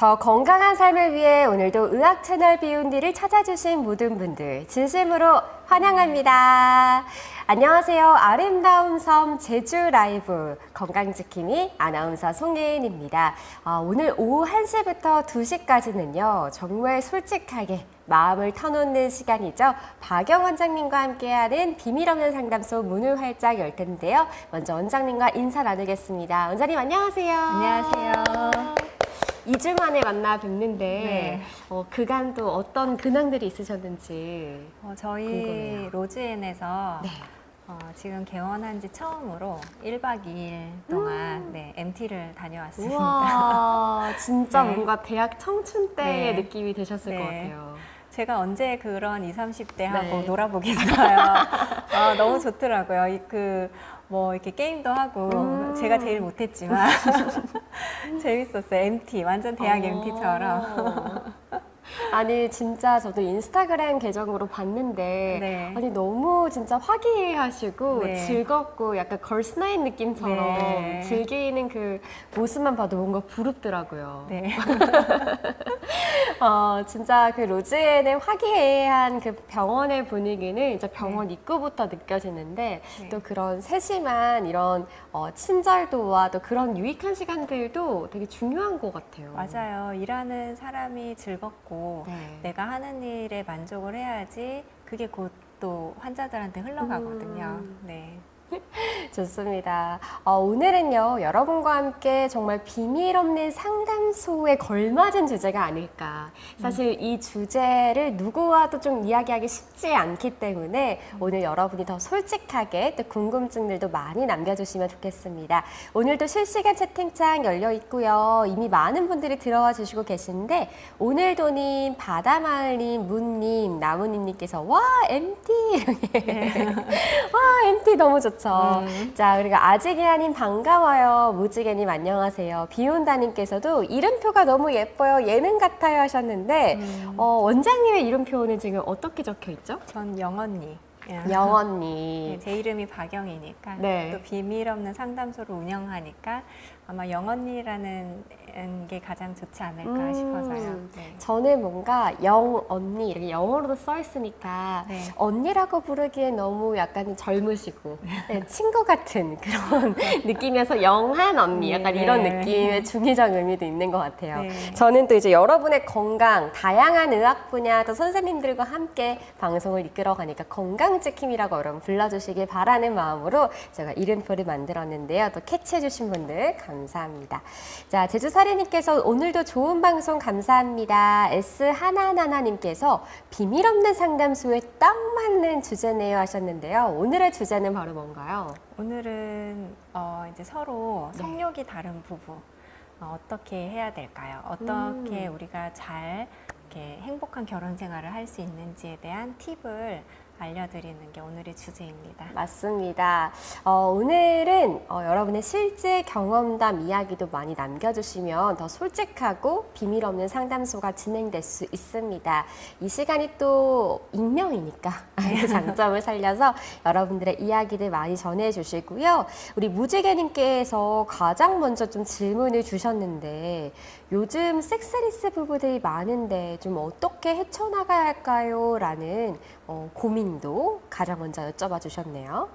더 건강한 삶을 위해 오늘도 의학 채널 비운디를 찾아주신 모든 분들 진심으로 환영합니다. 안녕하세요. 아름다운 섬 제주 라이브 건강지킴이 아나운서 송예은입니다. 오늘 오후 1시부터 2시까지는요. 정말 솔직하게 마음을 터놓는 시간이죠. 박영 원장님과 함께하는 비밀 없는 상담소 문을 활짝 열 텐데요. 먼저 원장님과 인사 나누겠습니다. 원장님 안녕하세요. 안녕하세요. 2주 만에 만나 뵙는데 네. 그간 또 어떤 근황들이 있으셨는지 저희 궁금해요. 로즈엔에서 네. 지금 개원한 지 처음으로 1박 2일 동안 MT를 다녀왔습니다. 우와, 진짜 네. 뭔가 대학 청춘 때의 네. 느낌이 되셨을 네. 것 같아요. 제가 언제 그런 20, 30대 하고 네. 놀아보겠어요. 너무 좋더라고요. 이렇게 게임도 하고 제가 제일 못했지만 재밌었어요. MT 완전 대학 MT처럼. 아니 진짜 저도 인스타그램 계정으로 봤는데 네. 아니 너무 진짜 화기애애하시고 네. 즐겁고 약간 걸스나인 느낌처럼 네. 즐기는 그 모습만 봐도 뭔가 부럽더라고요. 네. 진짜 그 로즈엔의 화기애애한 그 병원의 분위기는 진짜 병원 입구부터 느껴지는데 네. 또 그런 세심한 이런 친절도와 또 그런 유익한 시간들도 되게 중요한 것 같아요. 맞아요. 일하는 사람이 즐겁고 네. 내가 하는 일에 만족을 해야지 그게 곧 또 환자들한테 흘러가거든요. 네. 좋습니다. 오늘은요, 여러분과 함께 정말 비밀 없는 상담소에 걸맞은 주제가 아닐까. 사실 이 주제를 누구와도 좀 이야기하기 쉽지 않기 때문에 오늘 여러분이 더 솔직하게 또 궁금증들도 많이 남겨주시면 좋겠습니다. 오늘도 실시간 채팅창 열려 있고요. 이미 많은 분들이 들어와 주시고 계신데 오늘도님, 바다마을님, 문님, 나무님님께서 와, MT! 이렇게. 와, MT 너무 좋죠. 자, 그리고 아직이 아닌 반가워요. 무지개님 안녕하세요. 비온다님께서도 이름표가 너무 예뻐요. 예능 같아요 하셨는데 원장님의 이름표는 지금 어떻게 적혀 있죠? 전 영언니. 영언니. 네, 제 이름이 박영이니까 네. 또 비밀 없는 상담소를 운영하니까 아마 영언니라는 게 가장 좋지 않을까 싶어서요. 네. 저는 뭔가 영언니 이렇게 영어로도 써 있으니까 네. 언니라고 부르기엔 너무 약간 젊으시고 네, 친구 같은 그런 느낌이어서 영한 언니 약간 네. 이런 느낌의 중의적 의미도 있는 것 같아요. 네. 저는 또 이제 여러분의 건강, 다양한 의학 분야 또 선생님들과 함께 방송을 이끌어가니까 건강지킴이라고 여러분 불러주시길 바라는 마음으로 제가 이름표를 만들었는데요. 또 캐치해주신 분들 감사합니다. 자, 제주사리님께서 오늘도 좋은 방송 감사합니다. S하나하나님께서 비밀 없는 상담소에 딱 맞는 주제네요 하셨는데요. 오늘의 주제는 바로 뭔가요? 오늘은 이제 서로 성욕이 다른 부부 어떻게 해야 될까요? 어떻게 우리가 잘 이렇게 행복한 결혼 생활을 할 수 있는지에 대한 팁을 알려드리는 게 오늘의 주제입니다. 맞습니다. 오늘은 여러분의 실제 경험담 이야기도 많이 남겨주시면 더 솔직하고 비밀 없는 상담소가 진행될 수 있습니다. 이 시간이 또 익명이니까 그 장점을 살려서 여러분들의 이야기들 많이 전해주시고요. 우리 무지개님께서 가장 먼저 좀 질문을 주셨는데 요즘 섹스리스 부부들이 많은데 좀 어떻게 헤쳐나가야 할까요? 라는 고민도 가장 먼저 여쭤봐 주셨네요.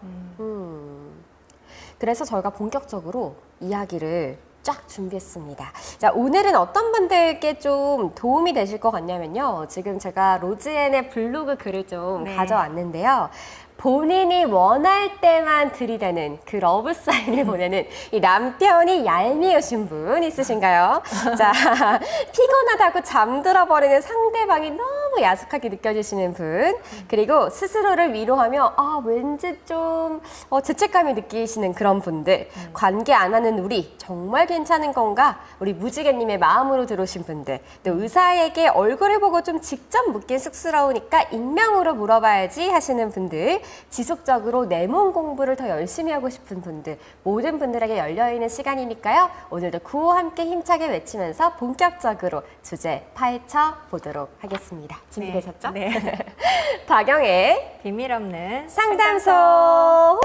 그래서 저희가 본격적으로 이야기를 쫙 준비했습니다. 자, 오늘은 어떤 분들께 좀 도움이 되실 것 같냐면요. 지금 제가 로즈엔의 블로그 글을 좀 네. 가져왔는데요. 본인이 원할 때만 들이대는 그 러브 사인을 보내는 이 남편이 얄미우신 분 있으신가요? 자, 피곤하다고 잠들어 버리는 상대방이 너무 야속하게 느껴지시는 분, 그리고 스스로를 위로하며 왠지 좀 죄책감이 느끼시는 그런 분들, 관계 안 하는 우리 정말 괜찮은 건가? 우리 무지개님의 마음으로 들어오신 분들, 또 의사에게 얼굴을 보고 좀 직접 묻긴 쑥스러우니까 익명으로 물어봐야지 하시는 분들, 지속적으로 내 몸 공부를 더 열심히 하고 싶은 분들, 모든 분들에게 열려있는 시간이니까요. 오늘도 구호 함께 힘차게 외치면서 본격적으로 주제 파헤쳐 보도록 하겠습니다. 준비되셨죠? 네. 박영의 비밀 없는 상담소.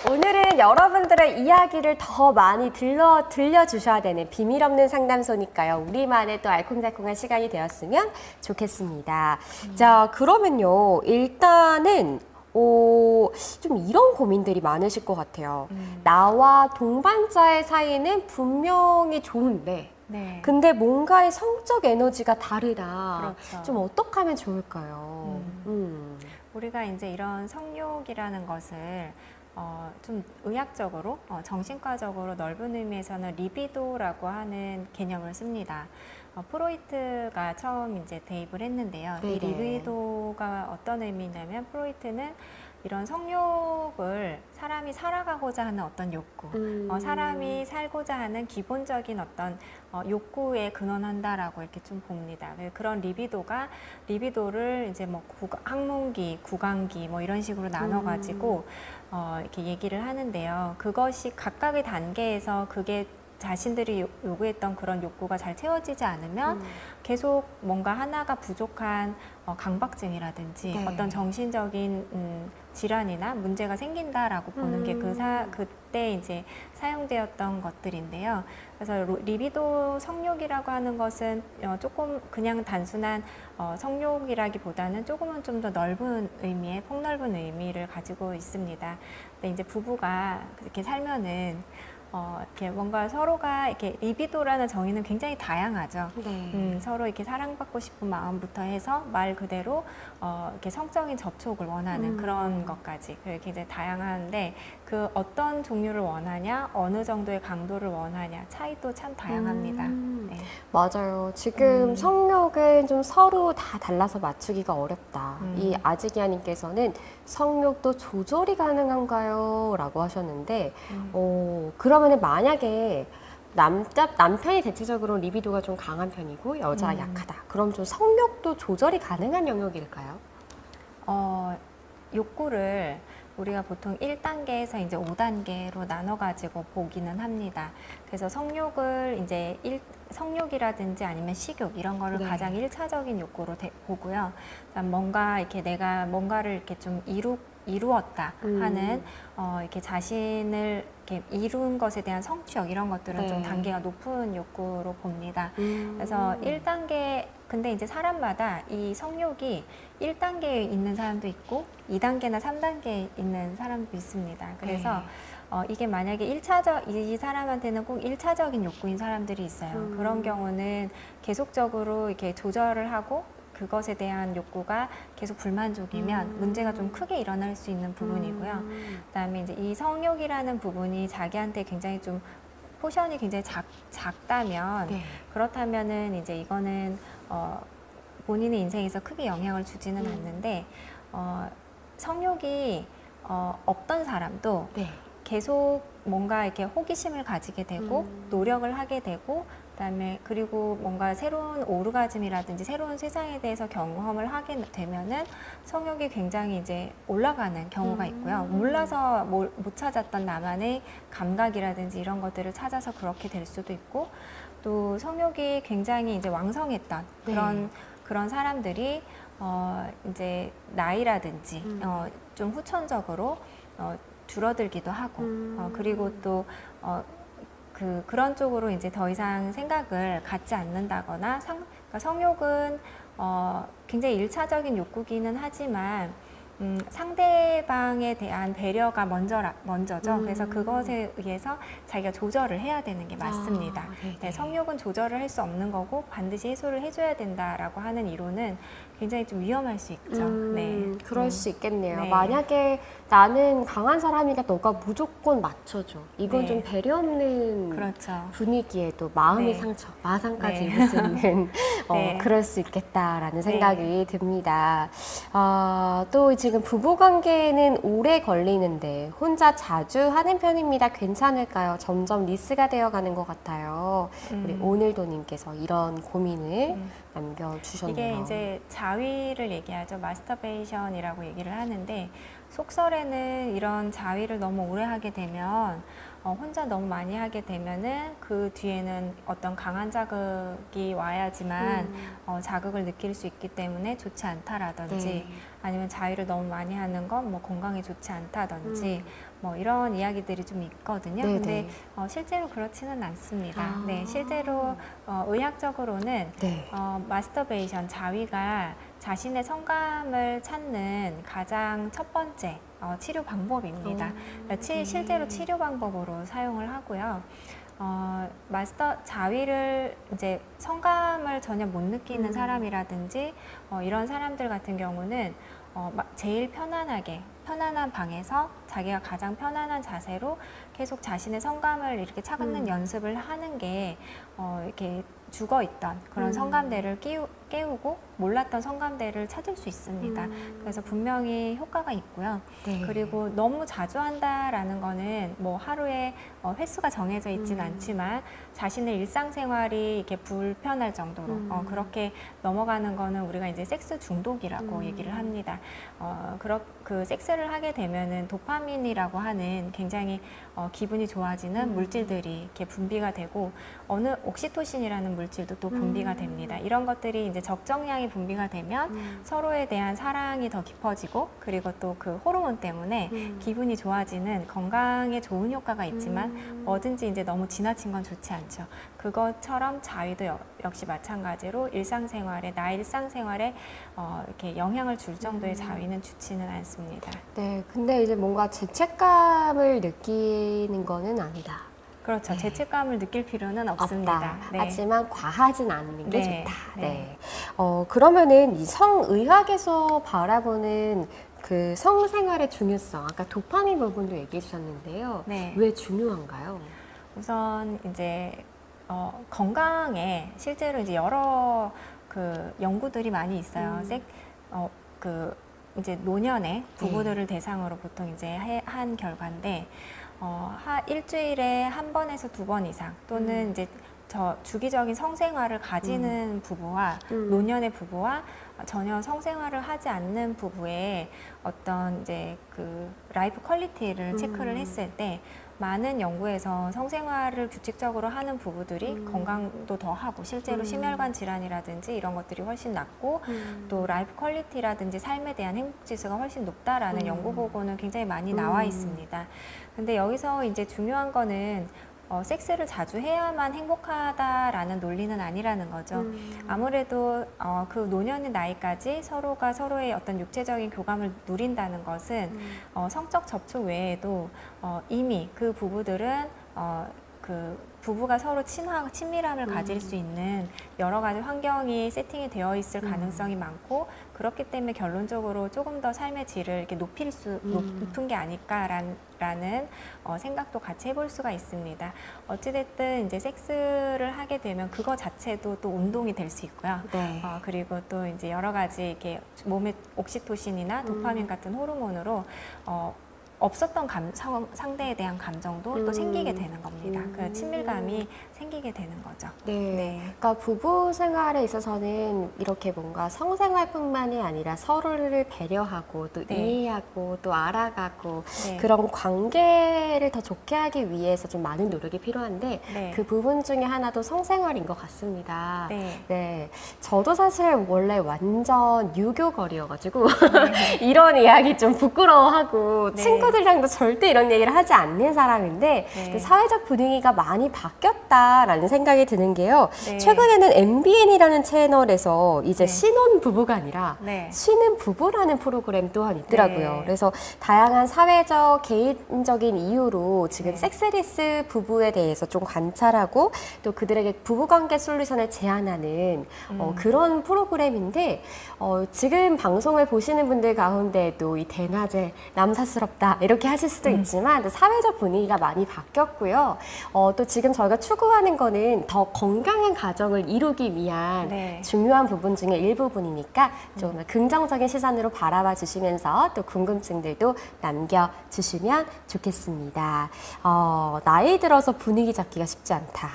오늘은 여러분들의 이야기를 더 많이 들려주셔야 되는 비밀 없는 상담소니까요. 우리만의 또 알콩달콩한 시간이 되었으면 좋겠습니다. 자, 그러면요. 일단은 좀 이런 고민들이 많으실 것 같아요. 나와 동반자의 사이는 분명히 좋은데 네. 근데 뭔가의 성적 에너지가 다르다. 그렇죠. 좀 어떻게 하면 좋을까요? 우리가 이제 이런 성욕이라는 것을 좀 의학적으로, 정신과적으로 넓은 의미에서는 리비도라고 하는 개념을 씁니다. 프로이트가 처음 이제 대입을 했는데요. 이 네네. 리비도가 어떤 의미냐면 프로이트는 이런 성욕을 사람이 살아가고자 하는 어떤 욕구, 사람이 살고자 하는 기본적인 어떤 욕구에 근원한다라고 이렇게 좀 봅니다. 그런 리비도를 이제 뭐 항문기, 구강기 뭐 이런 식으로 나눠가지고 이렇게 얘기를 하는데요. 그것이 각각의 단계에서 그게 자신들이 요구했던 그런 욕구가 잘 채워지지 않으면 계속 뭔가 하나가 부족한 강박증이라든지 네. 어떤 정신적인 질환이나 문제가 생긴다라고 보는 게 그때 이제 사용되었던 것들인데요. 그래서 리비도 성욕이라고 하는 것은 조금 그냥 단순한 성욕이라기보다는 조금은 좀 더 넓은 의미의 폭넓은 의미를 가지고 있습니다. 근데 이제 부부가 이렇게 살면은 이렇게 뭔가 서로가 이렇게 리비도라는 정의는 굉장히 다양하죠. 네. 서로 이렇게 사랑받고 싶은 마음부터 해서 말 그대로 이렇게 성적인 접촉을 원하는 그런 것까지 굉장히 다양한데 그 어떤 종류를 원하냐, 어느 정도의 강도를 원하냐 차이도 참 다양합니다. 네. 맞아요. 지금 성욕은 좀 서로 다 달라서 맞추기가 어렵다. 이 아지기아님께서는 성욕도 조절이 가능한가요? 라고 하셨는데, 그러면은 만약에 남편이 대체적으로 리비도가 좀 강한 편이고 여자가 약하다. 그럼 좀 성욕도 조절이 가능한 영역일까요? 욕구를 우리가 보통 1단계에서 이제 5단계로 나눠가지고 보기는 합니다. 그래서 성욕을 이제 성욕이라든지 아니면 식욕 이런 거를 네. 가장 1차적인 욕구로 보고요. 그다음 뭔가 이렇게 내가 뭔가를 이렇게 좀 이루었다 하는 이렇게 자신을 이렇게 이룬 것에 대한 성취욕 이런 것들은 네. 좀 단계가 높은 욕구로 봅니다. 그래서 1단계 근데 이제 사람마다 이 성욕이 1단계에 있는 사람도 있고 2단계나 3단계에 있는 사람도 있습니다. 그래서 이게 만약에 이 사람한테는 꼭 1차적인 욕구인 사람들이 있어요. 그런 경우는 계속적으로 이렇게 조절을 하고 그것에 대한 욕구가 계속 불만족이면 문제가 좀 크게 일어날 수 있는 부분이고요. 그다음에 이제 이 성욕이라는 부분이 자기한테 굉장히 좀 포션이 굉장히 작다면 네. 그렇다면은 이제 이거는 본인의 인생에서 크게 영향을 주지는 않는데 성욕이 없던 사람도 네. 계속 뭔가 이렇게 호기심을 가지게 되고 노력을 하게 되고 그다음에 그리고 뭔가 새로운 오르가즘이라든지 새로운 세상에 대해서 경험을 하게 되면은 성욕이 굉장히 이제 올라가는 경우가 있고요. 몰라서 못 찾았던 나만의 감각이라든지 이런 것들을 찾아서 그렇게 될 수도 있고 또 성욕이 굉장히 이제 왕성했던 그런 사람들이 이제 나이라든지 좀 후천적으로 줄어들기도 하고 그리고 또 그런 쪽으로 이제 더 이상 생각을 갖지 않는다거나 그러니까 성욕은 굉장히 일차적인 욕구기는 하지만 상대방에 대한 배려가 먼저죠. 그래서 그것에 의해서 자기가 조절을 해야 되는 게 맞습니다. 네, 성욕은 조절을 할 수 없는 거고 반드시 해소를 해줘야 된다라고 하는 이론은 굉장히 좀 위험할 수 있죠. 네. 그럴 수 있겠네요. 네. 만약에 나는 강한 사람이니까 너가 무조건 맞춰줘. 이건 네. 좀 배려 없는 그렇죠. 분위기에도 마음의 네. 상처, 마상까지 네. 입을 수 있는 네. 그럴 수 있겠다라는 생각이 듭니다. 또 지금 부부관계는 오래 걸리는데 혼자 자주 하는 편입니다. 괜찮을까요? 점점 리스가 되어가는 것 같아요. 우리 오늘도님께서 이런 고민을 남겨주셨네요. 이게 이제 자위를 얘기하죠. 마스터베이션이라고 얘기를 하는데 속설에는 이런 자위를 너무 오래 하게 되면 혼자 너무 많이 하게 되면은 그 뒤에는 어떤 강한 자극이 와야지만 자극을 느낄 수 있기 때문에 좋지 않다라든지 네. 아니면 자위를 너무 많이 하는 건 뭐 건강에 좋지 않다든지 뭐 이런 이야기들이 좀 있거든요. 네네. 근데 실제로 그렇지는 않습니다. 아. 네, 실제로 의학적으로는 네. 마스터베이션, 자위가 자신의 성감을 찾는 가장 첫 번째 치료 방법입니다. 실제로 치료 방법으로 사용을 하고요. 자위를 이제 성감을 전혀 못 느끼는 사람이라든지 이런 사람들 같은 경우는 제일 편안한 방에서 자기가 가장 편안한 자세로 계속 자신의 성감을 이렇게 찾는 연습을 하는 게 이렇게 죽어 있던 그런 성감대를 깨우고 몰랐던 성감대를 찾을 수 있습니다. 그래서 분명히 효과가 있고요. 네. 그리고 너무 자주 한다라는 거는 뭐 하루에 횟수가 정해져 있지는 않지만 자신의 일상생활이 이렇게 불편할 정도로 그렇게 넘어가는 거는 우리가 이제 섹스 중독이라고 얘기를 합니다. 그 섹스를 하게 되면은 도파민이라고 하는 굉장히 기분이 좋아지는 물질들이 이렇게 분비가 되고 옥시토신이라는 물질도 또 분비가 됩니다. 이런 것들이 이제 적정량이 분비가 되면 서로에 대한 사랑이 더 깊어지고 그리고 또 그 호르몬 때문에 기분이 좋아지는 건강에 좋은 효과가 있지만 뭐든지 이제 너무 지나친 건 좋지 않죠. 그것처럼 자위도 역시 마찬가지로 나 일상생활에 이렇게 영향을 줄 정도의 자위는 좋지는 않습니다. 네, 근데 이제 뭔가 죄책감을 느끼는 거는 아니다. 그렇죠. 네. 죄책감을 느낄 필요는 없습니다. 없다. 네. 하지만 과하진 않는 게 네. 좋다. 네. 네. 그러면은 이 성의학에서 바라보는 그 성생활의 중요성, 아까 도파민 부분도 얘기해 주셨는데요. 네. 왜 중요한가요? 우선 이제 건강에 실제로 이제 여러 그 연구들이 많이 있어요. 이제 노년의 부부들을 대상으로 보통 이제 한 결과인데 일주일에 한 번에서 두 번 이상 또는 이제 주기적인 성생활을 가지는 부부와 노년의 부부와 전혀 성생활을 하지 않는 부부의 어떤 이제 그 라이프 퀄리티를 체크를 했을 때 많은 연구에서 성생활을 규칙적으로 하는 부부들이 건강도 더 하고 실제로 심혈관 질환이라든지 이런 것들이 훨씬 낮고 또 라이프 퀄리티라든지 삶에 대한 행복 지수가 훨씬 높다라는 연구 보고는 굉장히 많이 나와 있습니다. 근데 여기서 이제 중요한 거는 섹스를 자주 해야만 행복하다라는 논리는 아니라는 거죠. 아무래도 그 노년의 나이까지 서로가 서로의 어떤 육체적인 교감을 누린다는 것은 성적 접촉 외에도 이미 그 부부들은 그 부부가 서로 친밀함을 가질 수 있는 여러 가지 환경이 세팅이 되어 있을 가능성이 많고 그렇기 때문에 결론적으로 조금 더 삶의 질을 이렇게 높은 게 아닐까라는 생각도 같이 해볼 수가 있습니다. 어찌됐든 이제 섹스를 하게 되면 그거 자체도 또 운동이 될 수 있고요. 네. 그리고 또 이제 여러 가지 이렇게 몸의 옥시토신이나 도파민 같은 호르몬으로 없었던 상대에 대한 감정도 또 생기게 되는 겁니다. 그 친밀감이 생기게 되는 거죠. 네. 그러니까 부부 생활에 있어서는 이렇게 뭔가 성생활뿐만이 아니라 서로를 배려하고 또 네. 이해하고 또 알아가고 네. 그런 관계를 더 좋게 하기 위해서 좀 많은 노력이 필요한데 네. 그 부분 중에 하나도 성생활인 것 같습니다. 네. 네. 저도 사실 원래 완전 유교걸이어가지고 이런 이야기 좀 부끄러워하고 네. 친구들이랑도 절대 이런 얘기를 하지 않는 사람인데 네. 사회적 분위기가 많이 바뀌었다라는 생각이 드는 게요. 네. 최근에는 MBN이라는 채널에서 이제 네. 신혼 부부가 아니라 네. 쉬는 부부라는 프로그램 또한 있더라고요. 네. 그래서 다양한 사회적, 개인적인 이유로 지금 네. 섹스리스 부부에 대해서 좀 관찰하고 또 그들에게 부부관계 솔루션을 제안하는 그런 프로그램인데 지금 방송을 보시는 분들 가운데도 이 대낮에 남사스럽다 이렇게 하실 수도 있지만 또 사회적 분위기가 많이 바뀌었고요. 또 지금 저희가 추구하는 거는 더 건강한 가정을 이루기 위한 네. 중요한 부분 중에 일부분이니까 좀 긍정적인 시선으로 바라봐 주시면서 또 궁금증들도 남겨주시면 좋겠습니다. 나이 들어서 분위기 잡기가 쉽지 않다.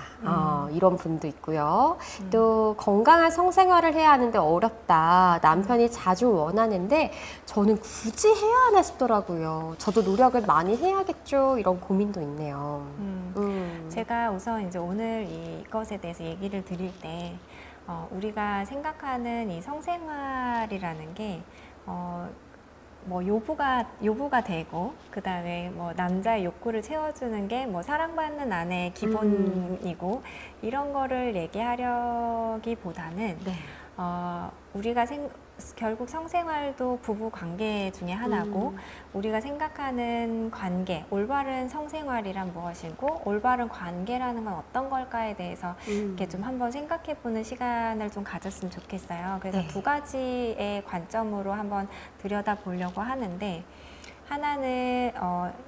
이런 분도 있고요. 또 건강한 성생활을 해야 하는데 어렵다. 남편이 자주 원하는데 저는 굳이 해야 하나 싶더라고요. 저도 노력을 많이 해야겠죠. 이런 고민도 있네요. 제가 우선 이제 오늘 이것에 대해서 얘기를 드릴 때 우리가 생각하는 이 성생활이라는 게 뭐 요부가 되고, 그 다음에 뭐 남자의 욕구를 채워주는 게 뭐 사랑받는 아내의 기본이고, 이런 거를 얘기하려기보다는 네. 우리가 결국 성생활도 부부 관계 중에 하나고, 우리가 생각하는 관계, 올바른 성생활이란 무엇이고, 올바른 관계라는 건 어떤 걸까에 대해서 이렇게 좀 한번 생각해보는 시간을 좀 가졌으면 좋겠어요. 그래서 네. 두 가지의 관점으로 한번 들여다보려고 하는데, 하나는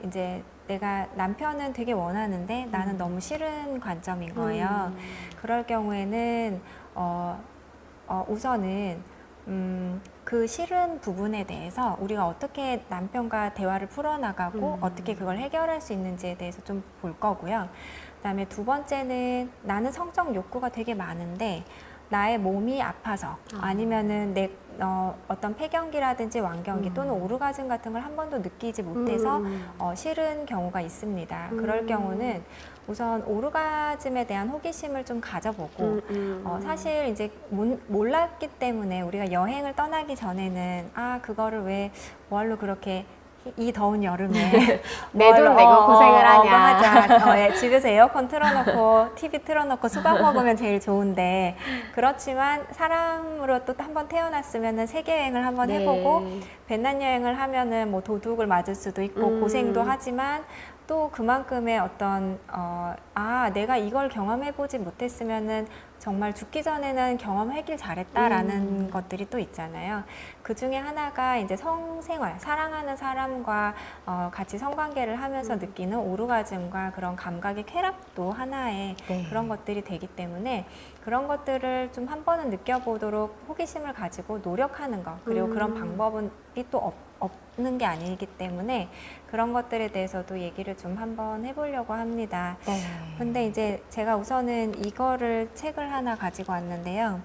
이제 내가 남편은 되게 원하는데 나는 너무 싫은 관점인 거예요. 그럴 경우에는 우선은 그 싫은 부분에 대해서 우리가 어떻게 남편과 대화를 풀어나가고 어떻게 그걸 해결할 수 있는지에 대해서 좀 볼 거고요. 그다음에 두 번째는 나는 성적 욕구가 되게 많은데 나의 몸이 아파서 아니면은 내 어떤 폐경기라든지 완경기 또는 오르가즘 같은 걸 한 번도 느끼지 못해서 싫은 경우가 있습니다. 그럴 경우는 우선 오르가즘에 대한 호기심을 좀 가져보고 사실 이제 몰랐기 때문에 우리가 여행을 떠나기 전에는 그거를 왜 뭘로 그렇게 이 더운 여름에 내 돈 내고 고생을 하냐. 맞아. 집에서 에어컨 틀어놓고 TV 틀어놓고 수박 먹으면 제일 좋은데, 그렇지만 사람으로 또 한 번 태어났으면은 세계 여행을 한번 네. 해보고 배낭 여행을 하면은 뭐 도둑을 맞을 수도 있고 고생도 하지만 또 그만큼의 어떤 내가 이걸 경험해보지 못했으면은 정말 죽기 전에는 경험하길 잘했다라는 것들이 또 있잖아요. 그 중에 하나가 이제 성생활, 사랑하는 사람과 같이 성관계를 하면서 느끼는 오르가즘과 그런 감각의 쾌락도 하나의 네. 그런 것들이 되기 때문에 그런 것들을 좀 한 번은 느껴보도록 호기심을 가지고 노력하는 것, 그리고 그런 방법은 또 없는 게 아니기 때문에 그런 것들에 대해서도 얘기를 좀 한번 해보려고 합니다. 네. 근데 이제 제가 우선은 이거를 책을 하나 가지고 왔는데요.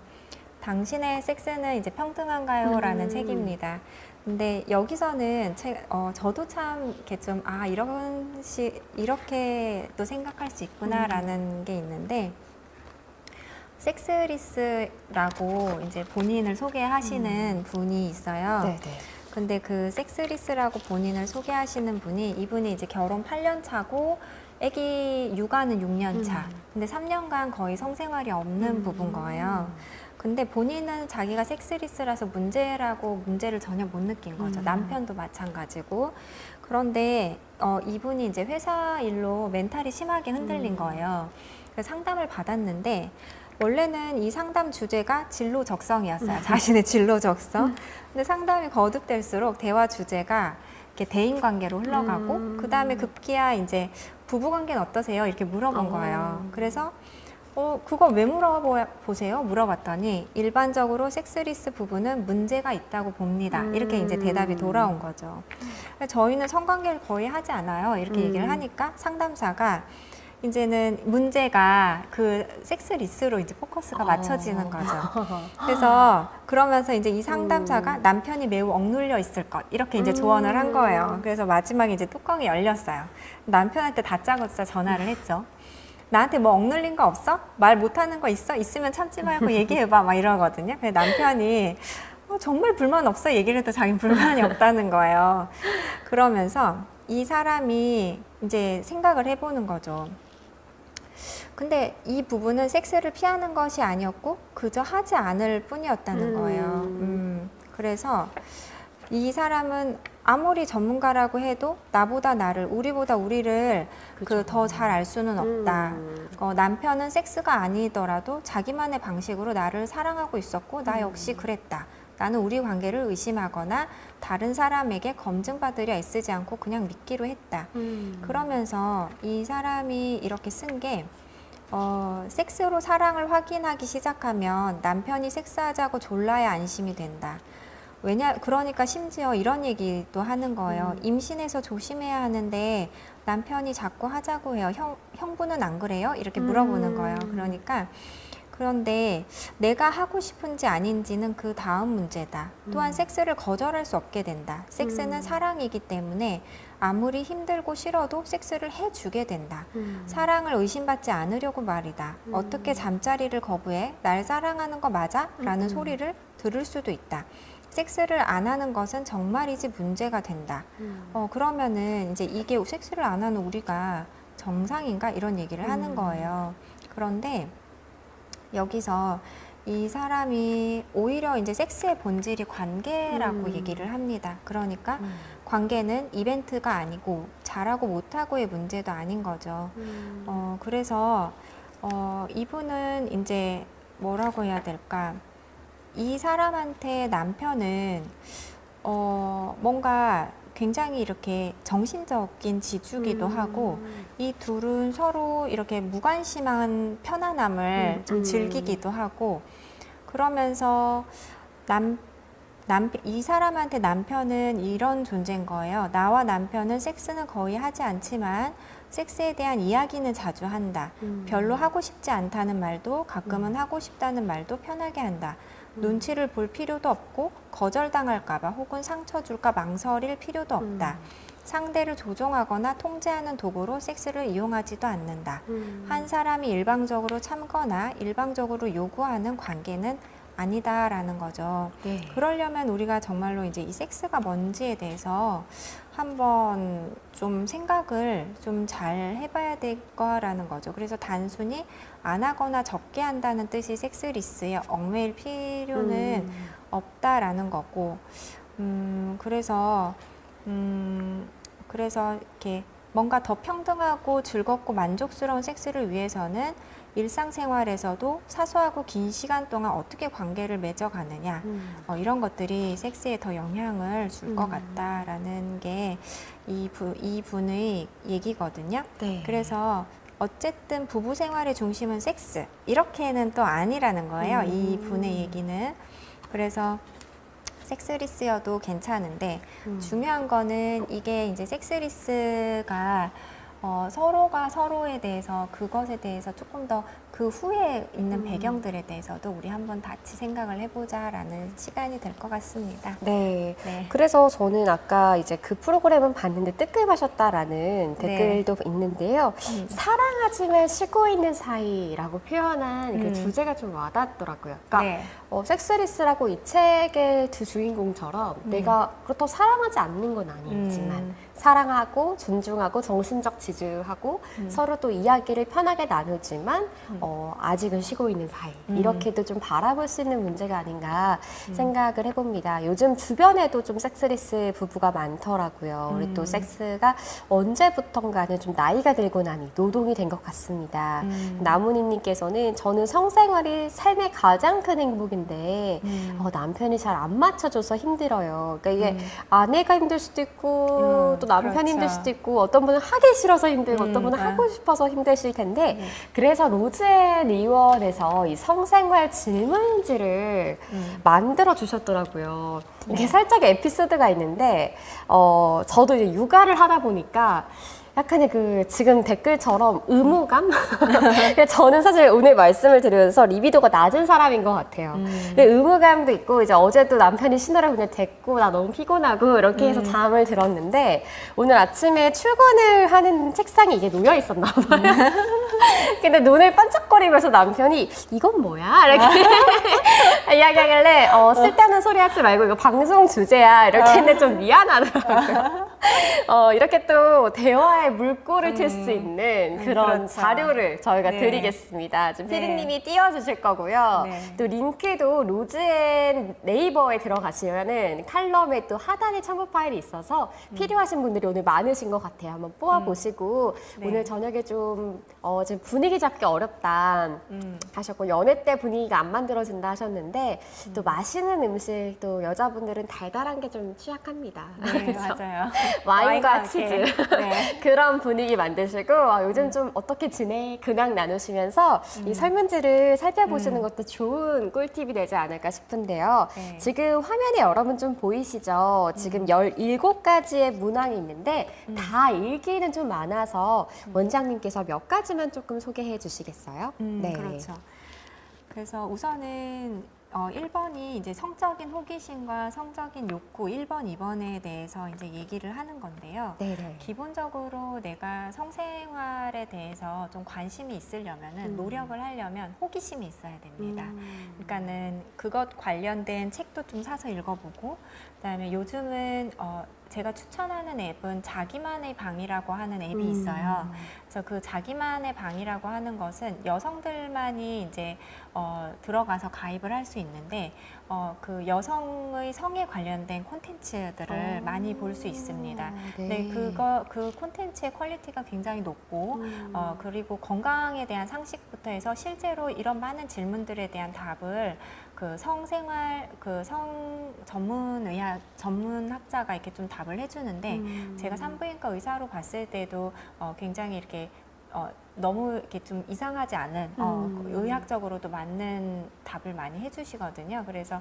당신의 섹스는 이제 평등한가요? 라는 책입니다. 근데 여기서는 저도 참 이렇게 좀 이렇게 또 생각할 수 있구나라는 게 있는데, 섹스리스라고 이제 본인을 소개하시는 분이 있어요. 네. 근데 그 섹스리스라고 본인을 소개하시는 분이, 이분이 이제 결혼 8년 차고 아기 육아는 6년 차. 근데 3년간 거의 성생활이 없는 부부인 거예요. 근데 본인은 자기가 섹스리스라서 문제를 전혀 못 느낀 거죠. 남편도 마찬가지고. 그런데 이분이 이제 회사 일로 멘탈이 심하게 흔들린 거예요. 그래서 상담을 받았는데, 원래는 이 상담 주제가 진로 적성이었어요. 자신의 진로 적성. 근데 상담이 거듭될수록 대화 주제가 이렇게 대인 관계로 흘러가고, 그 다음에 급기야 이제 부부 관계는 어떠세요? 이렇게 물어본 거예요. 그래서 그거 왜 물어보세요? 물어봤더니 일반적으로 섹스리스 부부는 문제가 있다고 봅니다. 이렇게 이제 대답이 돌아온 거죠. 저희는 성관계를 거의 하지 않아요. 이렇게 얘기를 하니까 상담사가 이제는 문제가 그 섹스리스로 이제 포커스가 맞춰지는 거죠. 그래서 그러면서 이제 이 상담사가 남편이 매우 억눌려 있을 것, 이렇게 이제 조언을 한 거예요. 그래서 마지막에 이제 뚜껑이 열렸어요. 남편한테 다짜고짜 전화를 했죠. 나한테 뭐 억눌린 거 없어? 말 못하는 거 있어? 있으면 참지 말고 얘기해봐. 막 이러거든요. 근데 남편이 정말 불만 없어? 얘기를 해도 자기 불만이 없다는 거예요. 그러면서 이 사람이 이제 생각을 해보는 거죠. 근데 이 부부는 섹스를 피하는 것이 아니었고 그저 하지 않을 뿐이었다는 거예요. 그래서 이 사람은 아무리 전문가라고 해도 우리보다 우리를 더 잘 알 수는 없다. 남편은 섹스가 아니더라도 자기만의 방식으로 나를 사랑하고 있었고 나 역시 그랬다. 나는 우리 관계를 의심하거나 다른 사람에게 검증받으려 애쓰지 않고 그냥 믿기로 했다. 그러면서 이 사람이 이렇게 쓴 게 섹스로 사랑을 확인하기 시작하면 남편이 섹스하자고 졸라야 안심이 된다. 그러니까 심지어 이런 얘기도 하는 거예요. 임신해서 조심해야 하는데 남편이 자꾸 하자고 해요. 형부는 안 그래요? 이렇게 물어보는 거예요. 그런데 내가 하고 싶은지 아닌지는 그 다음 문제다. 또한 섹스를 거절할 수 없게 된다. 섹스는 사랑이기 때문에 아무리 힘들고 싫어도 섹스를 해주게 된다. 사랑을 의심받지 않으려고 말이다. 어떻게 잠자리를 거부해? 날 사랑하는 거 맞아? 라는 소리를 들을 수도 있다. 섹스를 안 하는 것은 정말이지 문제가 된다. 그러면은 이제 이게 섹스를 안 하는 우리가 정상인가? 이런 얘기를 하는 거예요. 그런데 여기서 이 사람이 오히려 이제 섹스의 본질이 관계라고 얘기를 합니다. 그러니까 관계는 이벤트가 아니고 잘하고 못하고의 문제도 아닌 거죠. 그래서 이분은 이제 뭐라고 해야 될까? 이 사람한테 남편은 뭔가 굉장히 이렇게 정신적인 지주기도 하고 이 둘은 서로 이렇게 무관심한 편안함을 좀 즐기기도 하고 그러면서 이 사람한테 남편은 이런 존재인 거예요. 나와 남편은 섹스는 거의 하지 않지만 섹스에 대한 이야기는 자주 한다. 별로 하고 싶지 않다는 말도 가끔은 하고 싶다는 말도 편하게 한다. 눈치를 볼 필요도 없고 거절당할까봐 혹은 상처 줄까 망설일 필요도 없다. 상대를 조종하거나 통제하는 도구로 섹스를 이용하지도 않는다. 한 사람이 일방적으로 참거나 일방적으로 요구하는 관계는 아니다라는 거죠. 네. 그러려면 우리가 정말로 이제 이 섹스가 뭔지에 대해서 한번 좀 생각을 좀 잘 해봐야 될 거라는 거죠. 그래서 단순히 안 하거나 적게 한다는 뜻이 섹스리스에 얽매일 필요는 없다라는 거고, 그래서 이렇게 뭔가 더 평등하고 즐겁고 만족스러운 섹스를 위해서는 일상생활에서도 사소하고 긴 시간 동안 어떻게 관계를 맺어가느냐 이런 것들이 섹스에 더 영향을 줄 것 같다라는 게 이 분의 얘기거든요. 네. 그래서 어쨌든 부부 생활의 중심은 섹스 이렇게는 또 아니라는 거예요. 이 분의 얘기는. 그래서 섹스리스여도 괜찮은데 중요한 거는 이게 이제 섹스리스가 서로가 서로에 대해서 그것에 대해서 조금 더 그 후에 있는 배경들에 대해서도 우리 한번 같이 생각을 해보자라는 시간이 될 것 같습니다. 네. 네. 그래서 저는 아까 이제 그 프로그램은 봤는데 뜨끔하셨다라는 네. 댓글도 있는데요. 사랑하지만 쉬고 있는 사이라고 표현한 그 주제가 좀 와닿더라고요. 그러니까 네. 섹스리스라고 이 책의 두 주인공처럼 내가 그렇다고 사랑하지 않는 건 아니지만 사랑하고 존중하고 정신적 지주하고 서로 또 이야기를 편하게 나누지만 아직은 쉬고 있는 사이 이렇게도 좀 바라볼 수 있는 문제가 아닌가 생각을 해봅니다. 요즘 주변에도 좀 섹스리스 부부가 많더라고요. 우리 또 섹스가 언제부턴가는 좀 나이가 들고 나니 노동이 된 것 같습니다. 나문희님께서는 저는 성생활이 삶의 가장 큰 행복인데 남편이 잘 안 맞춰줘서 힘들어요. 그러니까 이게 아내가 힘들 수도 있고 또 남편이 그렇죠. 힘들 수도 있고 어떤 분은 하기 싫어서 힘들고 어떤 분은 하고 싶어서 힘드실 텐데 그래서 로즈앤 의원에서 이 성생활 질문지를 만들어 주셨더라고요. 이게 살짝 에피소드가 있는데 저도 이제 육아를 하다 보니까 약간의 그 지금 댓글처럼 의무감? 저는 사실 오늘 말씀을 드리면서 리비도가 낮은 사람인 것 같아요. 근데 의무감도 있고 이제 어제도 남편이 쉬느라 그냥 됐고 나 너무 피곤하고 이렇게 해서 잠을 들었는데 오늘 아침에 출근을 하는 책상에 이게 놓여 있었나 봐요. 근데 눈을 반짝거리면서 남편이 이건 뭐야? 이렇게 이야기하길래 쓸데없는 소리 하지 말고 이거 방송 주제야 이렇게 했는데 좀 미안하더라고요. 이렇게 또 대화의 물꼬를 틀 수 있는 그런 그렇죠. 자료를 저희가 네. 드리겠습니다. 좀 네. 피디님이 띄워주실 거고요. 네. 또 링크도 로즈앤 네이버에 들어가시면은 칼럼에 또 하단에 첨부 파일이 있어서 필요하신 분들이 오늘 많으신 것 같아요. 한번 뽑아보시고 네. 오늘 저녁에 좀 지금 분위기 잡기 어렵다 하셨고 연애 때 분위기가 안 만들어진다 하셨는데 또 맛있는 음식 또 여자분들은 달달한 게 좀 취약합니다. 네, 그렇죠? 맞아요. 와인과 치즈 네. 그런 분위기 만드시고 요즘 좀 어떻게 지내 근황 나누시면서 이 설문지를 살펴보시는 것도 좋은 꿀팁이 되지 않을까 싶은데요. 네. 지금 화면에 여러분 좀 보이시죠? 지금 17가지의 문항이 있는데 다 읽기는 좀 많아서 원장님께서 몇 가지만 조금 소개해 주시겠어요? 네. 그렇죠. 그래서 우선은 1번이 이제 성적인 호기심과 성적인 욕구 1번, 2번에 대해서 이제 얘기를 하는 건데요. 네네. 기본적으로 내가 성생활에 대해서 좀 관심이 있으려면은 노력을 하려면 호기심이 있어야 됩니다. 그러니까는 그것 관련된 책도 좀 사서 읽어보고, 그다음에 요즘은 제가 추천하는 앱은 자기만의 방이라고 하는 앱이 있어요. 그래서 그 자기만의 방이라고 하는 것은 여성들만이 이제 들어가서 가입을 할 수 있는데 그 여성의 성에 관련된 콘텐츠들을 많이 볼 수 있습니다. 네. 근데 그 콘텐츠의 퀄리티가 굉장히 높고 그리고 건강에 대한 상식부터 해서 실제로 이런 많은 질문들에 대한 답을 그 성생활 그 성 전문학자가 이렇게 좀 답을 해주는데 제가 산부인과 의사로 봤을 때도 굉장히 이렇게 너무 이렇게 좀 이상하지 않은 의학적으로도 맞는 답을 많이 해주시거든요. 그래서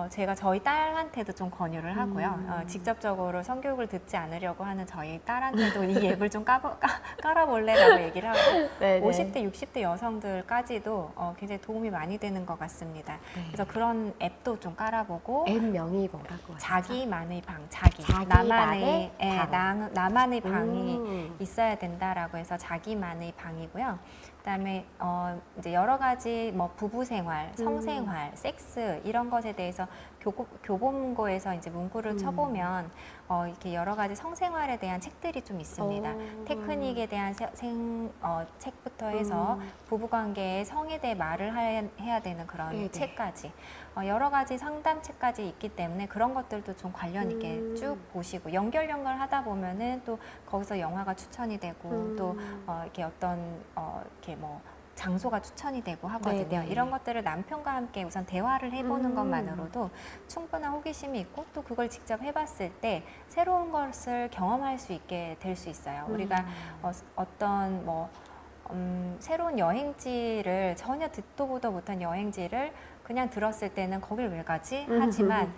제가 저희 딸한테도 좀 권유를 하고요. 직접적으로 성교육을 듣지 않으려고 하는 저희 딸한테도 이 앱을 좀 깔아볼래라고 얘기를 하고 네네. 50대, 60대 여성들까지도 굉장히 도움이 많이 되는 것 같습니다. 네. 그래서 그런 앱도 좀 깔아보고 앱 명이 뭐라고 하죠? 자기만의 방, 자기만의 방. 나만의 방이 있어야 된다라고 해서 자기만의 방이고요. 그다음에 이제 여러 가지 뭐 부부 생활, 성생활, 섹스 이런 것에 대해서 교보문고에서 이제 문구를 쳐보면 이렇게 여러 가지 성생활에 대한 책들이 좀 있습니다. 테크닉에 대한 책부터 해서 부부관계의 성에 대해 말을 해야 되는 그런 네네. 책까지 여러 가지 상담책까지 있기 때문에 그런 것들도 좀 관련 있게 쭉 보시고 연결하다 보면은 또 거기서 영화가 추천이 되고 또 이렇게 어떤 이렇게 뭐 장소가 추천이 되고 하거든요. 네네. 이런 것들을 남편과 함께 우선 대화를 해보는 것만으로도 충분한 호기심이 있고 또 그걸 직접 해봤을 때 새로운 것을 경험할 수 있게 될 수 있어요. 우리가 어떤 뭐 새로운 여행지를 전혀 듣도 보도 못한 여행지를 그냥 들었을 때는 거길 왜 가지? 하지만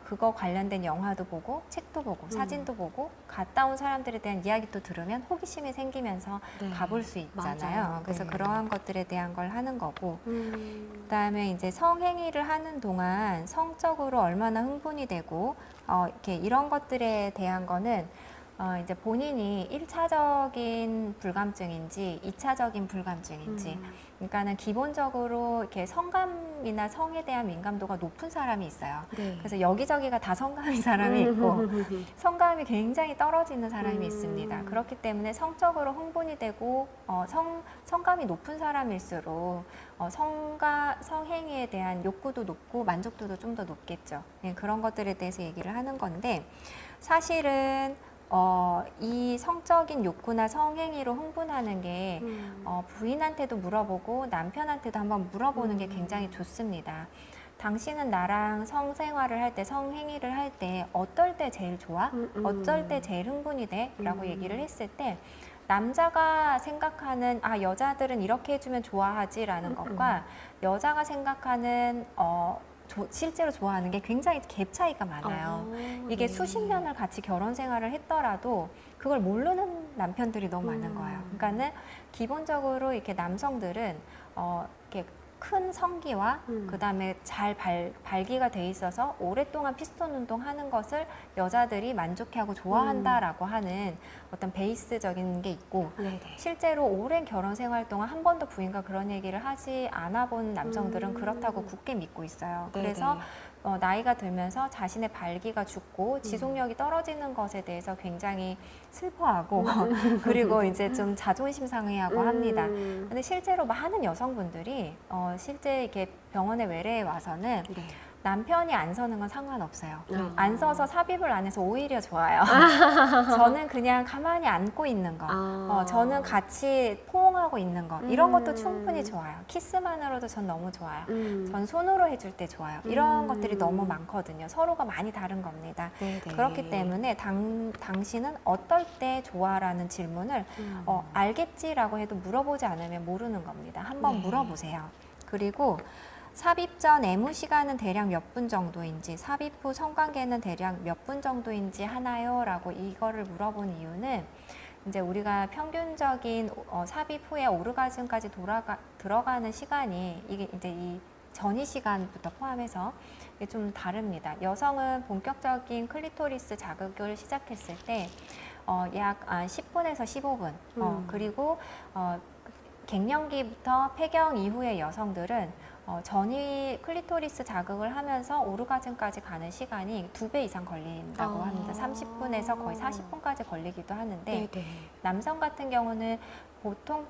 그거 관련된 영화도 보고 책도 보고 사진도 보고 갔다 온 사람들에 대한 이야기도 들으면 호기심이 생기면서 네. 가볼 수 있잖아요. 맞아요. 그래서 네. 그러한 것들에 대한 걸 하는 거고 그다음에 이제 성행위를 하는 동안 성적으로 얼마나 흥분이 되고 이렇게 이런 것들에 대한 거는 이제 본인이 1차적인 불감증인지 2차적인 불감증인지 그러니까는 기본적으로 이렇게 성감이나 성에 대한 민감도가 높은 사람이 있어요. 네. 그래서 여기저기가 다 성감인 사람이 있고 성감이 굉장히 떨어지는 사람이 있습니다. 그렇기 때문에 성적으로 흥분이 되고 성감이 높은 사람일수록 성행위에 대한 욕구도 높고 만족도도 좀 더 높겠죠. 네, 그런 것들에 대해서 얘기를 하는 건데 사실은 이 성적인 욕구나 성행위로 흥분하는 게 부인한테도 물어보고 남편한테도 한번 물어보는 게 굉장히 좋습니다. 당신은 나랑 성생활을 할 때, 성행위를 할 때 어떨 때 제일 좋아? 어쩔 때 제일 흥분이 돼? 라고 얘기를 했을 때 남자가 생각하는 여자들은 이렇게 해주면 좋아하지 라는 것과 여자가 생각하는 실제로 좋아하는 게 굉장히 갭 차이가 많아요. 이게 네. 수십 년을 같이 결혼 생활을 했더라도 그걸 모르는 남편들이 너무 많은 거예요. 그러니까는 기본적으로 이렇게 남성들은 이렇게 큰 성기와 그다음에 잘 발기가 돼 있어서 오랫동안 피스톤 운동하는 것을 여자들이 만족해하고 좋아한다라고 하는 어떤 베이스적인 게 있고 네네. 실제로 오랜 결혼 생활 동안 한 번도 부인과 그런 얘기를 하지 않아 본 남성들은 그렇다고 굳게 믿고 있어요. 네네. 그래서 나이가 들면서 자신의 발기가 죽고 지속력이 떨어지는 것에 대해서 굉장히 슬퍼하고 그리고 이제 좀 자존심 상해하고 합니다. 근데 실제로 많은 여성분들이 실제 이렇게 병원에 외래에 와서는 네. 남편이 안 서는 건 상관없어요. 아. 안 서서 삽입을 안 해서 오히려 좋아요. 저는 그냥 가만히 안고 있는 거, 저는 같이 포옹하고 있는 거, 이런 것도 충분히 좋아요. 키스만으로도 전 너무 좋아요. 전 손으로 해줄 때 좋아요. 이런 것들이 너무 많거든요. 서로가 많이 다른 겁니다. 네네. 그렇기 때문에 당신은 어떨 때 좋아라는 질문을 알겠지라고 해도 물어보지 않으면 모르는 겁니다. 한번 네. 물어보세요. 그리고 삽입 전 애무 시간은 대략 몇 분 정도인지, 삽입 후 성관계는 대략 몇 분 정도인지 하나요? 라고 이거를 물어본 이유는 이제 우리가 평균적인 삽입 후에 오르가즘까지 들어가는 시간이 이게 이제 이 전이 시간부터 포함해서 이게 좀 다릅니다. 여성은 본격적인 클리토리스 자극을 시작했을 때 약 10분에서 15분 그리고 갱년기부터 폐경 이후의 여성들은 전이 클리토리스 자극을 하면서 오르가즘까지 가는 시간이 2배 이상 걸린다고 합니다. 30분에서 거의 40분까지 걸리기도 하는데 네네. 남성 같은 경우는 보통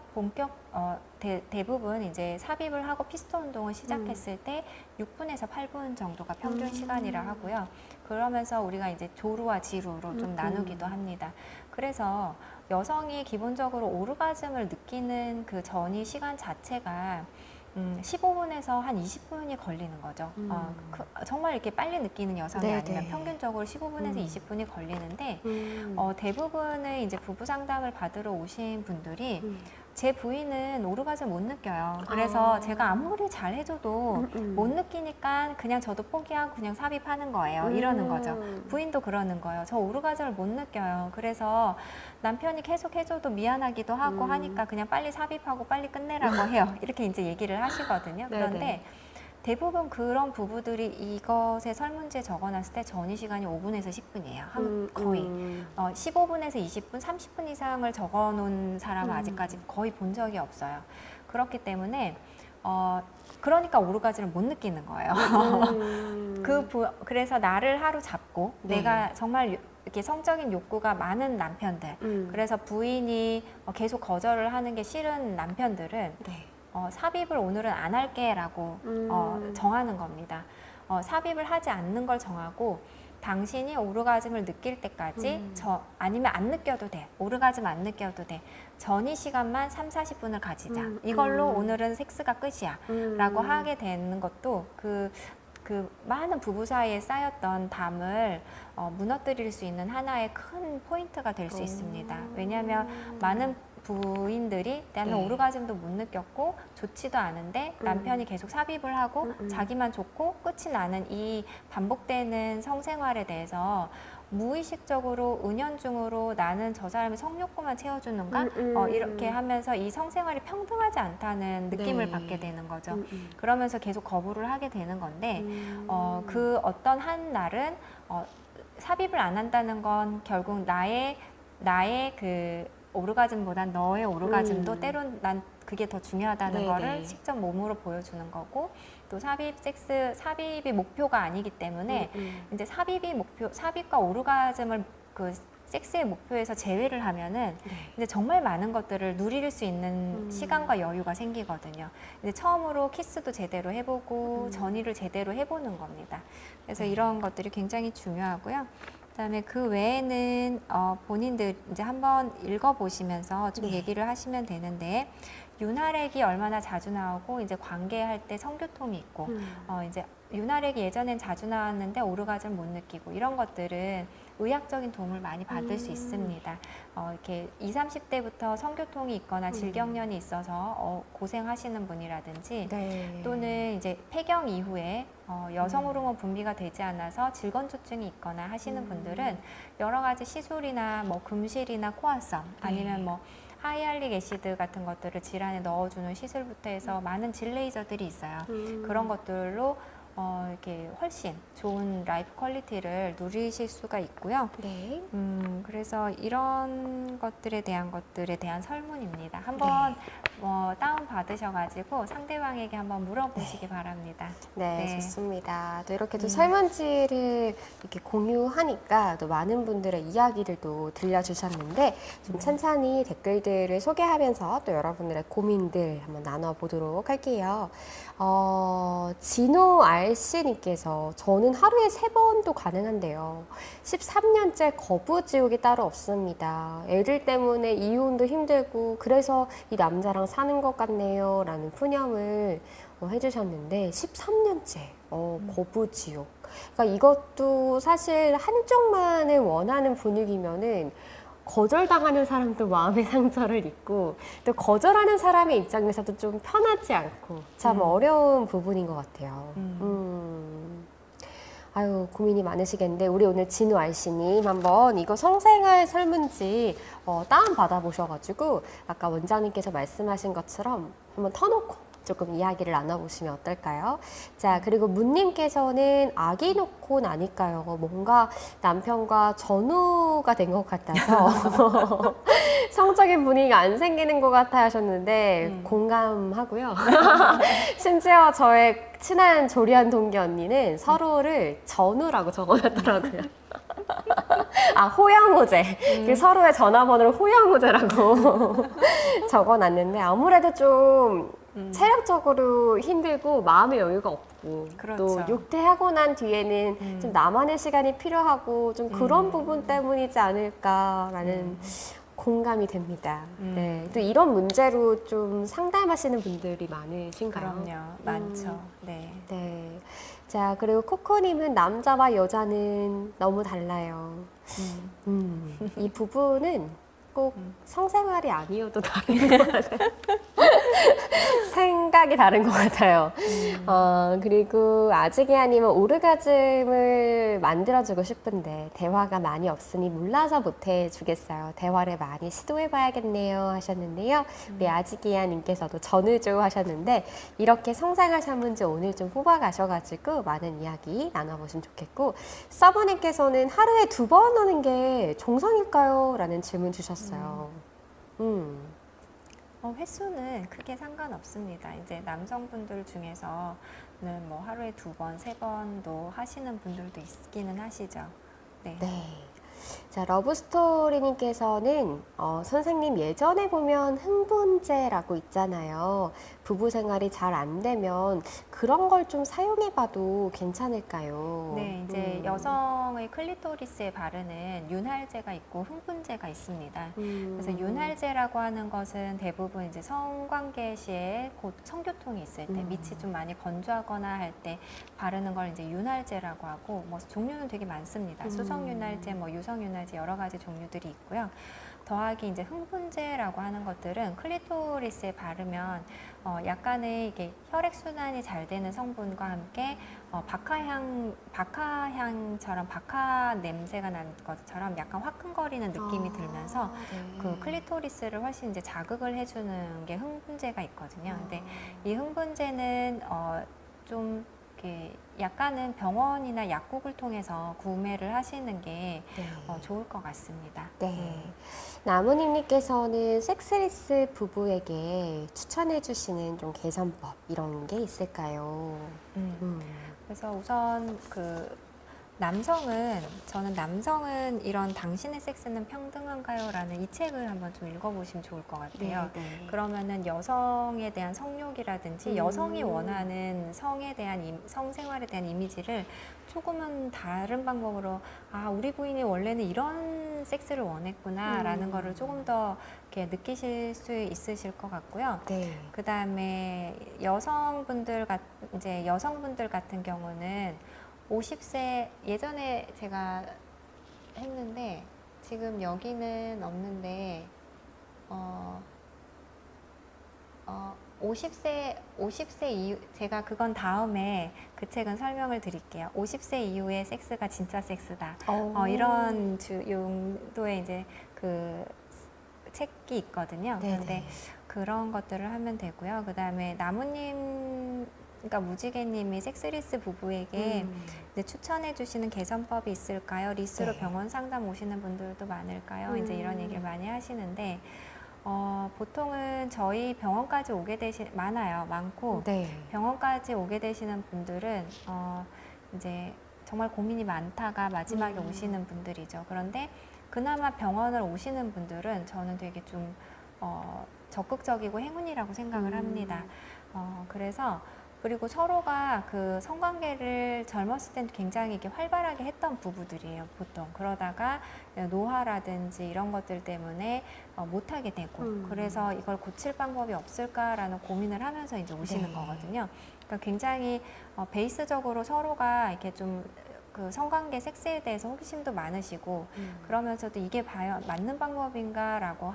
대부분 이제 삽입을 하고 피스톤 운동을 시작했을 때 6분에서 8분 정도가 평균 시간이라 하고요. 그러면서 우리가 이제 조루와 지루로 좀 나누기도 합니다. 그래서 여성이 기본적으로 오르가즘을 느끼는 그 전이 시간 자체가 15분에서 한 20분이 걸리는 거죠. 정말 이렇게 빨리 느끼는 여성이 네네. 아니면 평균적으로 15분에서 20분이 걸리는데 대부분의 이제 부부 상담을 받으러 오신 분들이 제 부인은 오르가즘 못 느껴요. 그래서 제가 아무리 잘 해줘도 못 느끼니까 그냥 저도 포기하고 그냥 삽입하는 거예요. 이러는 거죠. 부인도 그러는 거예요. 저 오르가즘을 못 느껴요. 그래서 남편이 계속 해줘도 미안하기도 하고 하니까 그냥 빨리 삽입하고 빨리 끝내라고 해요. 이렇게 이제 얘기를 하시거든요. 그런데 네네. 대부분 그런 부부들이 이것에 설문지에 적어놨을 때 전이 시간이 5분에서 10분이에요. 거의 15분에서 20분, 30분 이상을 적어놓은 사람은 아직까지 거의 본 적이 없어요. 그렇기 때문에 그러니까 오르가즘을 못 느끼는 거예요. 그래서 나를 하루 잡고 네. 내가 정말 이렇게 성적인 욕구가 많은 남편들, 그래서 부인이 계속 거절을 하는 게 싫은 남편들은 네. 삽입을 오늘은 안 할게라고 정하는 겁니다. 삽입을 하지 않는 걸 정하고 당신이 오르가즘을 느낄 때까지 아니면 안 느껴도 돼. 오르가즘 안 느껴도 돼. 전이 시간만 3, 40분을 가지자. 이걸로 오늘은 섹스가 끝이야. 라고 하게 되는 것도 그 많은 부부 사이에 쌓였던 담을 무너뜨릴 수 있는 하나의 큰 포인트가 될 수 있습니다. 왜냐하면 많은 부인들이 나는 네. 오르가즘도 못 느꼈고 좋지도 않은데 남편이 계속 삽입을 하고 자기만 좋고 끝이 나는 이 반복되는 성생활에 대해서 무의식적으로 은연중으로 나는 저 사람의 성욕구만 채워주는가 이렇게 하면서 이 성생활이 평등하지 않다는 느낌을 네. 받게 되는 거죠. 그러면서 계속 거부를 하게 되는 건데 그 어떤 한 날은 삽입을 안 한다는 건 결국 나의 그 오르가즘보단 너의 오르가즘도 때론 난 그게 더 중요하다는 네네. 거를 직접 몸으로 보여주는 거고 또 삽입이 목표가 아니기 때문에 이제 삽입과 오르가즘을 그 섹스의 목표에서 제외를 하면은 이제 정말 많은 것들을 누릴 수 있는 시간과 여유가 생기거든요. 이제 처음으로 키스도 제대로 해보고 전이를 제대로 해보는 겁니다. 그래서 이런 것들이 굉장히 중요하고요. 그다음에 그 외에는 본인들 이제 한번 읽어보시면서 좀 얘기를 하시면 되는데 윤활액이 얼마나 자주 나오고 이제 관계할 때 성교통이 있고 이제 윤활액이 예전엔 자주 나왔는데 오르가즘 못 느끼고 이런 것들은 의학적인 도움을 많이 받을 수 있습니다. 이렇게 20, 30대부터 성교통이 있거나 질경련이 있어서 고생하시는 분이라든지 네. 또는 이제 폐경 이후에 여성 호르몬 분비가 되지 않아서 질건조증이 있거나 하시는 분들은 여러 가지 시술이나 뭐 금실이나 코아썸 아니면 뭐 하이알릭 애시드 같은 것들을 질환에 넣어주는 시술부터 해서 많은 질 레이저들이 있어요. 그런 것들로 이렇게 훨씬 좋은 라이프 퀄리티를 누리실 수가 있고요. 네. 그래서 이런 것들에 대한 설문입니다. 한번 다운 받으셔가지고 상대방에게 한번 물어보시기 바랍니다. 네, 좋습니다. 또 이렇게 또 설문지를 이렇게 공유하니까 또 많은 분들의 이야기들도 들려주셨는데 좀 찬찬히 댓글들을 소개하면서 또 여러분들의 고민들 한번 나눠보도록 할게요. 진호 RC님께서 저는 하루에 3번도 가능한데요. 13년째 거부지옥이 따로 없습니다. 애들 때문에 이혼도 힘들고 그래서 이 남자랑 사는 것 같네요. 라는 푸념을 해주셨는데 13년째 거부지옥. 그러니까 이것도 사실 한쪽만을 원하는 분위기면은 거절당하는 사람도 마음의 상처를 입고 또 거절하는 사람의 입장에서도 좀 편하지 않고 참 어려운 부분인 것 같아요. 아유, 고민이 많으시겠는데 우리 오늘 진우 RC님 한번 이거 성생활 설문지 다운 받아보셔가지고 아까 원장님께서 말씀하신 것처럼 한번 터놓고 조금 이야기를 나눠보시면 어떨까요? 자, 그리고 문님께서는 아기 놓고 나니까요. 뭔가 남편과 전우가 된 것 같아서 성적인 분위기가 안 생기는 것 같아 하셨는데 공감하고요. 심지어 저의 친한 조리한 동기 언니는 서로를 전우라고 적어놨더라고요. 아, 호영우제. 그 서로의 전화번호를 호영우제라고 적어놨는데 아무래도 좀 체력적으로 힘들고 마음의 여유가 없고 그렇죠. 또 6대 하고 난 뒤에는 좀 나만의 시간이 필요하고 좀 그런 부분 때문이지 않을까라는 공감이 됩니다. 네, 또 이런 문제로 좀 상담하시는 분들이 많으신가요? 그럼요. 많죠. 네. 네. 자, 그리고 코코님은 남자와 여자는 너무 달라요. 이 부분은 꼭 성생활이 아니어도 다른 것 같아요. 생각이 다른 것 같아요. 그리고 아지기아님은 오르가즘을 만들어주고 싶은데 대화가 많이 없으니 몰라서 못해주겠어요. 대화를 많이 시도해봐야겠네요 하셨는데요. 우리 아지기아님께서도 전의조 하셨는데 이렇게 성생활 설문지 오늘 좀 뽑아가셔가지고 많은 이야기 나눠보시면 좋겠고 서버님께서는 하루에 2번 하는 게 정상일까요? 라는 질문 주셨어요. 횟수는 크게 상관없습니다. 이제 남성분들 중에서는 뭐 하루에 2번, 3번도 하시는 분들도 있기는 하시죠. 네. 네. 자, 러브스토리님께서는 선생님 예전에 보면 흥분제라고 있잖아요. 부부 생활이 잘 안 되면 그런 걸 좀 사용해봐도 괜찮을까요? 네, 이제 여성의 클리토리스에 바르는 윤활제가 있고 흥분제가 있습니다. 그래서 윤활제라고 하는 것은 대부분 이제 성관계 시에 곧 성교통이 있을 때 밑이 좀 많이 건조하거나 할 때 바르는 걸 이제 윤활제라고 하고 뭐 종류는 되게 많습니다. 수성윤활제, 뭐 유성윤활제 여러 가지 종류들이 있고요. 더하기 이제 흥분제라고 하는 것들은 클리토리스에 바르면 약간의 이게 혈액 순환이 잘 되는 성분과 함께 박하향처럼 박하 냄새가 나는 것처럼 약간 화끈거리는 느낌이 들면서 네. 그 클리토리스를 훨씬 이제 자극을 해주는 게 흥분제가 있거든요. 근데 이 흥분제는 좀 이렇게 약간은 병원이나 약국을 통해서 구매를 하시는 게 네. 좋을 것 같습니다. 네. 나무님께서는 섹스리스 부부에게 추천해 주시는 좀 개선법 이런 게 있을까요? 그래서 우선 저는 남성은 이런 당신의 섹스는 평등한가요? 라는 이 책을 한번 좀 읽어보시면 좋을 것 같아요. 네. 그러면은 여성에 대한 성욕이라든지 여성이 원하는 성생활에 대한 이미지를 조금은 다른 방법으로 우리 부인이 원래는 이런 섹스를 원했구나 라는 거를 조금 더 이렇게 느끼실 수 있으실 것 같고요. 네. 그 다음에 여성분들 같은 경우는 50세 예전에 제가 했는데 지금 여기는 없는데 50세 이후 제가 그건 다음에 그 책은 설명을 드릴게요. 50세 이후의 섹스가 진짜 섹스다. 이런 용도의 이제 그 책이 있거든요. 네네. 그런데 그런 것들을 하면 되고요. 그 다음에 그러니까 무지개님이 섹스리스 부부에게 이제 추천해 주시는 개선법이 있을까요? 리스로 네. 병원 상담 오시는 분들도 많을까요? 이제 이런 얘기를 많이 하시는데 보통은 저희 병원까지 많고 네. 병원까지 오게 되시는 분들은 이제 정말 고민이 많다가 마지막에 오시는 분들이죠. 그런데 그나마 병원을 오시는 분들은 저는 되게 좀 적극적이고 행운이라고 생각을 합니다. 그래서 그리고 서로가 그 성관계를 젊었을 땐 굉장히 이렇게 활발하게 했던 부부들이에요, 보통. 그러다가 노화라든지 이런 것들 때문에 못하게 되고, 그래서 이걸 고칠 방법이 없을까라는 고민을 하면서 이제 오시는 네. 거거든요. 그러니까 굉장히 베이스적으로 서로가 이렇게 좀 그 성관계 섹스에 대해서 호기심도 많으시고, 그러면서도 이게 과연 맞는 방법인가라고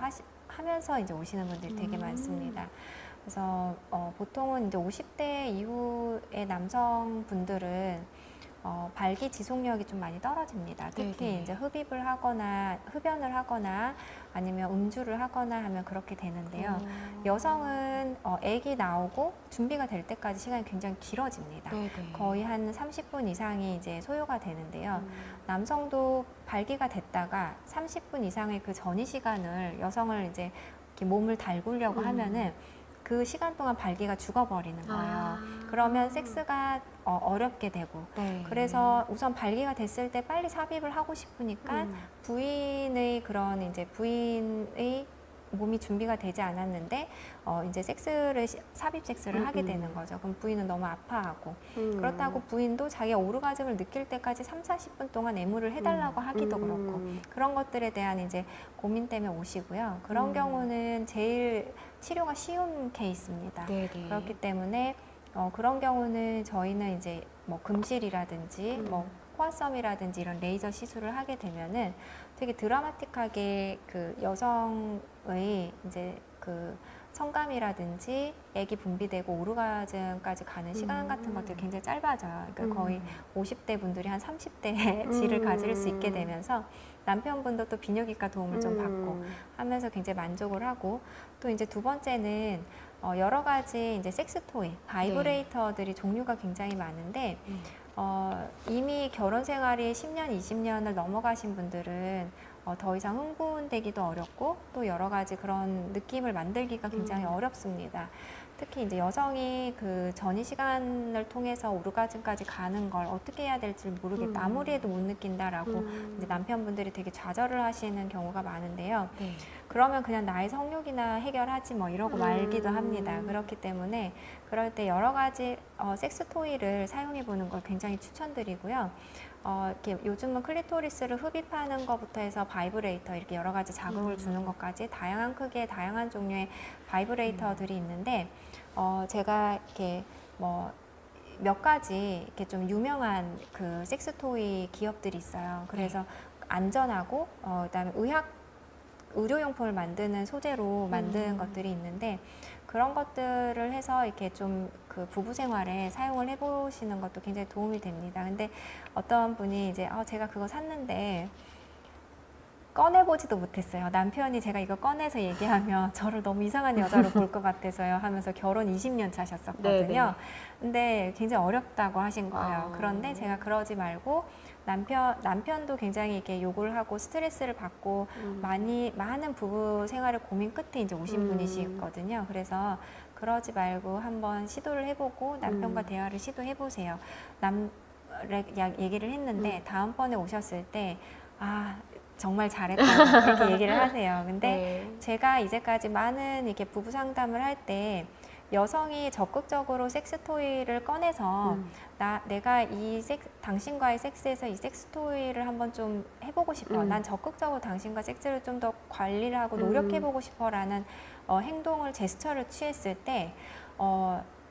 하면서 이제 오시는 분들이 되게 많습니다. 그래서 보통은 이제 50대 이후의 남성분들은 발기 지속력이 좀 많이 떨어집니다. 특히 네네. 이제 흡입을 하거나 흡연을 하거나 아니면 음주를 하거나 하면 그렇게 되는데요. 여성은 아기 나오고 준비가 될 때까지 시간이 굉장히 길어집니다. 네네. 거의 한 30분 이상이 이제 소요가 되는데요. 남성도 발기가 됐다가 30분 이상의 그 전이 시간을 여성을 이제 이렇게 몸을 달구려고 하면은 그 시간 동안 발기가 죽어버리는 거예요. 그러면 섹스가 어렵게 되고 네. 그래서 우선 발기가 됐을 때 빨리 삽입을 하고 싶으니까 부인의 그런 이제 부인의 몸이 준비가 되지 않았는데 이제 삽입 섹스를 하게 되는 거죠. 그럼 부인은 너무 아파하고 그렇다고 부인도 자기가 오르가즘을 느낄 때까지 3, 40분 동안 애무를 해달라고 하기도 그렇고 그런 것들에 대한 이제 고민 때문에 오시고요. 그런 경우는 제일 치료가 쉬운 케이스입니다. 네네. 그렇기 때문에 그런 경우는 저희는 이제 뭐 금실이라든지 뭐 코아썸이라든지 이런 레이저 시술을 하게 되면은 되게 드라마틱하게 그 여성의 이제 그 성감이라든지 액이 분비되고 오르가즘까지 가는 시간 같은 것들이 굉장히 짧아져요. 그러니까 거의 50대 분들이 한 30대 질을 가질 수 있게 되면서 남편분도 또 비뇨기과 도움을 좀 받고 하면서 굉장히 만족을 하고 또 이제 두 번째는 여러 가지 이제 섹스 토이, 바이브레이터들이 종류가 굉장히 많은데 이미 결혼 생활이 10년, 20년을 넘어가신 분들은 더 이상 흥분되기도 어렵고 또 여러 가지 그런 느낌을 만들기가 굉장히 어렵습니다. 특히 이제 여성이 그 전이 시간을 통해서 오르가즘까지 가는 걸 어떻게 해야 될지 모르겠다. 아무리 해도 못 느낀다라고 이제 남편분들이 되게 좌절을 하시는 경우가 많은데요. 네. 그러면 그냥 나의 성욕이나 해결하지 뭐 이러고 말기도 합니다. 그렇기 때문에 그럴 때 여러 가지 섹스 토이를 사용해 보는 걸 굉장히 추천드리고요. 이렇게 요즘은 클리토리스를 흡입하는 것부터 해서 바이브레이터 이렇게 여러 가지 자극을 주는 것까지 다양한 크기의 다양한 종류의 바이브레이터들이 있는데 제가 이렇게 뭐 몇 가지 이렇게 좀 유명한 그 섹스 토이 기업들이 있어요. 그래서 안전하고 그다음에 의료용품을 만드는 소재로 만든 것들이 있는데 그런 것들을 해서 이렇게 좀 그 부부 생활에 사용을 해보시는 것도 굉장히 도움이 됩니다. 근데 어떤 분이 이제 제가 그거 샀는데 꺼내보지도 못했어요. 남편이 제가 이거 꺼내서 얘기하면 저를 너무 이상한 여자로 볼 것 같아서요 하면서 결혼 20년 차셨었거든요. 네네. 근데 굉장히 어렵다고 하신 거예요. 그런데 제가 그러지 말고 남편도 굉장히 이렇게 요구를 하고 스트레스를 받고 많은 부부 생활을 고민 끝에 이제 오신 분이시거든요. 그래서 그러지 말고 한번 시도를 해보고 남편과 대화를 시도해보세요. 얘기를 했는데 다음번에 오셨을 때 정말 잘했다고 이렇게 얘기를 하세요. 근데 제가 이제까지 많은 이렇게 부부 상담을 할 때 여성이 적극적으로 섹스 토이를 꺼내서 내가 당신과의 섹스에서 이 섹스 토이를 한번 좀 해보고 싶어. 난 적극적으로 당신과 섹스를 좀 더 관리를 하고 노력해보고 싶어라는 행동을 제스처를 취했을 때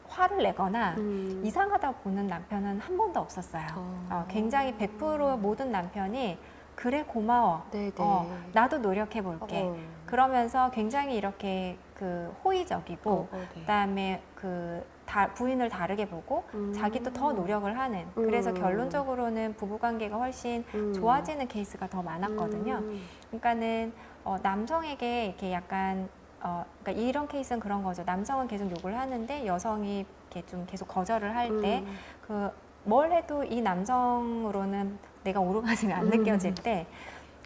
화를 내거나 이상하다 보는 남편은 한 번도 없었어요. 굉장히 100% 모든 남편이 그래 고마워. 네네. 나도 노력해 볼게. 그러면서 굉장히 이렇게 그 호의적이고 네. 그다음에 부인을 다르게 보고 자기도 더 노력을 하는. 그래서 결론적으로는 부부 관계가 훨씬 좋아지는 케이스가 더 많았거든요. 그러니까는 남성에게 이렇게 약간 그러니까 이런 케이스는 그런 거죠. 남성은 계속 욕을 하는데 여성이 이렇게 좀 계속 거절을 할 때 뭘 해도 이 남성으로는 내가 오르가즘이 안 느껴질 때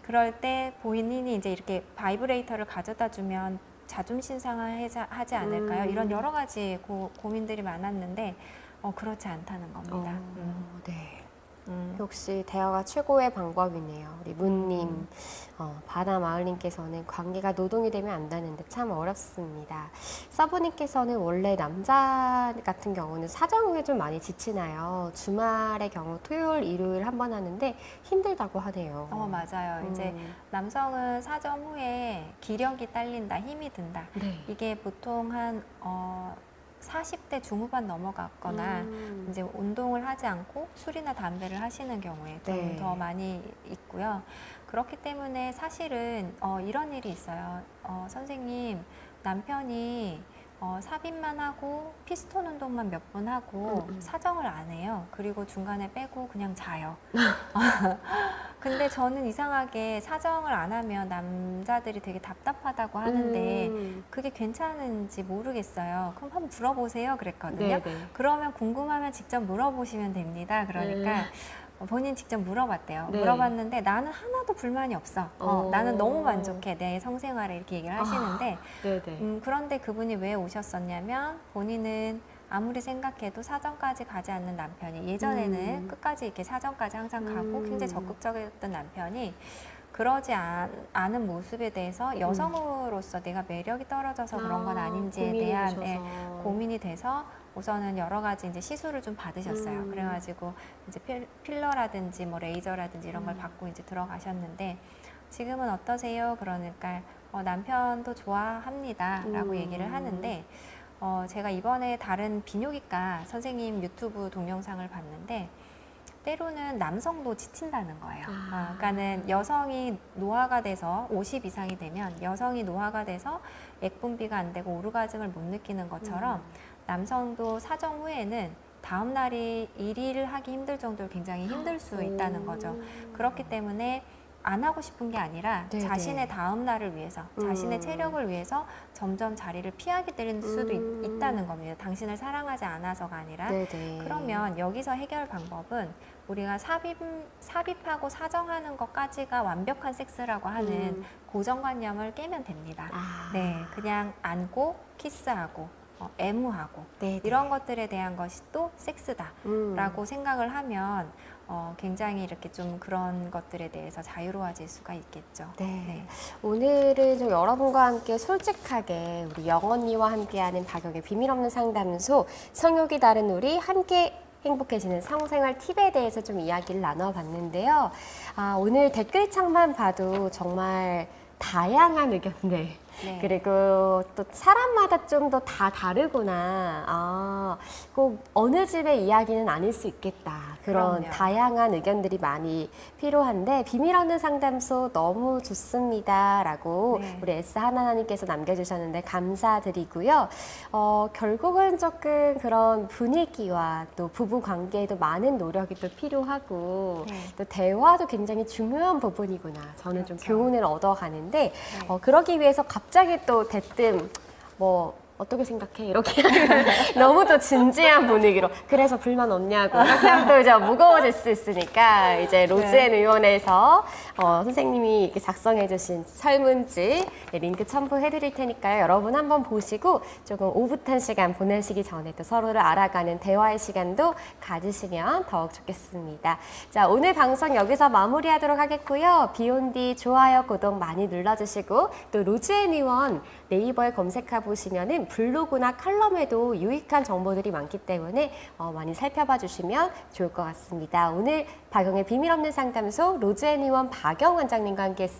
그럴 때 본인이 이제 이렇게 바이브레이터를 가져다 주면 자존심 상하지 않을까요? 이런 여러 가지 고민들이 많았는데 그렇지 않다는 겁니다. 네. 역시 대화가 최고의 방법이네요. 우리 문님, 바다마을님께서는 관계가 노동이 되면 안 되는데 참 어렵습니다. 서브님께서는 원래 남자 같은 경우는 사정 후에 좀 많이 지치나요? 주말의 경우 토요일, 일요일 한 번 하는데 힘들다고 하네요. 맞아요. 이제 남성은 사정 후에 기력이 딸린다, 힘이 든다. 네. 이게 보통 한 40대 중후반 넘어갔거나 이제 운동을 하지 않고 술이나 담배를 하시는 경우에 좀 더 많이 있고요. 그렇기 때문에 사실은 이런 일이 있어요. 선생님, 남편이 삽입만 하고 피스톤 운동만 몇 번 하고 사정을 안 해요. 그리고 중간에 빼고 그냥 자요. 근데 저는 이상하게 사정을 안 하면 남자들이 되게 답답하다고 하는데 그게 괜찮은지 모르겠어요. 그럼 한번 물어보세요 그랬거든요. 네네. 그러면 궁금하면 직접 물어보시면 됩니다. 그러니까 본인 직접 물어봤대요. 네. 물어봤는데 나는 하나도 불만이 없어. 나는 너무 만족해. 내 성생활에 이렇게 얘기를 하시는데 네네. 그런데 그분이 왜 오셨었냐면 본인은 아무리 생각해도 사정까지 가지 않는 남편이 예전에는 끝까지 이렇게 사정까지 항상 가고 굉장히 적극적이었던 남편이 그러지 않은 모습에 대해서 여성으로서 내가 매력이 떨어져서 그런 건 아닌지에 대한 고민이 돼서 우선은 여러 가지 이제 시술을 좀 받으셨어요. 그래가지고 이제 필러라든지 뭐 레이저라든지 이런 걸 받고 이제 들어가셨는데 지금은 어떠세요? 그러니까 남편도 좋아합니다라고 얘기를 하는데 제가 이번에 다른 비뇨기과 선생님 유튜브 동영상을 봤는데 때로는 남성도 지친다는 거예요. 그러니까는 여성이 노화가 돼서 50 이상이 되면 여성이 노화가 돼서 액분비가 안 되고 오르가즘을 못 느끼는 것처럼 남성도 사정 후에는 다음 날이 일을 하기 힘들 정도로 굉장히 힘들 수 있다는 거죠. 그렇기 때문에 안 하고 싶은 게 아니라 네네. 자신의 다음 날을 위해서 자신의 체력을 위해서 점점 자리를 피하게 될 수도 있다는 겁니다. 당신을 사랑하지 않아서가 아니라. 네네. 그러면 여기서 해결 방법은 우리가 삽입하고 사정하는 것까지가 완벽한 섹스라고 하는 고정관념을 깨면 됩니다. 네, 그냥 안고 키스하고 애무하고 네네. 이런 것들에 대한 것이 또 섹스다라고 생각을 하면 굉장히 이렇게 좀 그런 것들에 대해서 자유로워질 수가 있겠죠. 네. 오늘은 좀 여러분과 함께 솔직하게 우리 영언니와 함께하는 박영의 비밀 없는 상담소 성욕이 다른 우리 함께 행복해지는 성생활 팁에 대해서 좀 이야기를 나눠봤는데요. 오늘 댓글창만 봐도 정말 다양한 의견들 네. 그리고 또 사람마다 좀 더 다 다르구나. 꼭 어느 집의 이야기는 아닐 수 있겠다. 그런 그럼요. 다양한 의견들이 많이 필요한데 비밀 없는 상담소 너무 좋습니다. 라고 네. 우리 S 하나님께서 남겨주셨는데 감사드리고요. 결국은 조금 그런 분위기와 또 부부 관계에도 많은 노력이 또 필요하고 네. 또 대화도 굉장히 중요한 부분이구나. 저는 좀 그렇죠. 교훈을 얻어가는데 그러기 위해서 갑자기 또 대뜸 어떻게 생각해? 이렇게 너무 또 진지한 분위기로 그래서 불만 없냐고 이렇게 하면 또 이제 무거워질 수 있으니까 이제 로즈앤 의원에서 선생님이 이렇게 작성해 주신 설문지 링크 첨부해 드릴 테니까요. 여러분 한번 보시고 조금 오붓한 시간 보내시기 전에 또 서로를 알아가는 대화의 시간도 가지시면 더욱 좋겠습니다. 자, 오늘 방송 여기서 마무리하도록 하겠고요. 비욘디 좋아요, 구독 많이 눌러주시고 또 로즈앤 의원 네이버에 검색해 보시면은 블로그나 칼럼에도 유익한 정보들이 많기 때문에 많이 살펴봐 주시면 좋을 것 같습니다. 오늘 박영의 비밀 없는 상담소 로즈앤 의원 박영 원장님과 함께 했습니다.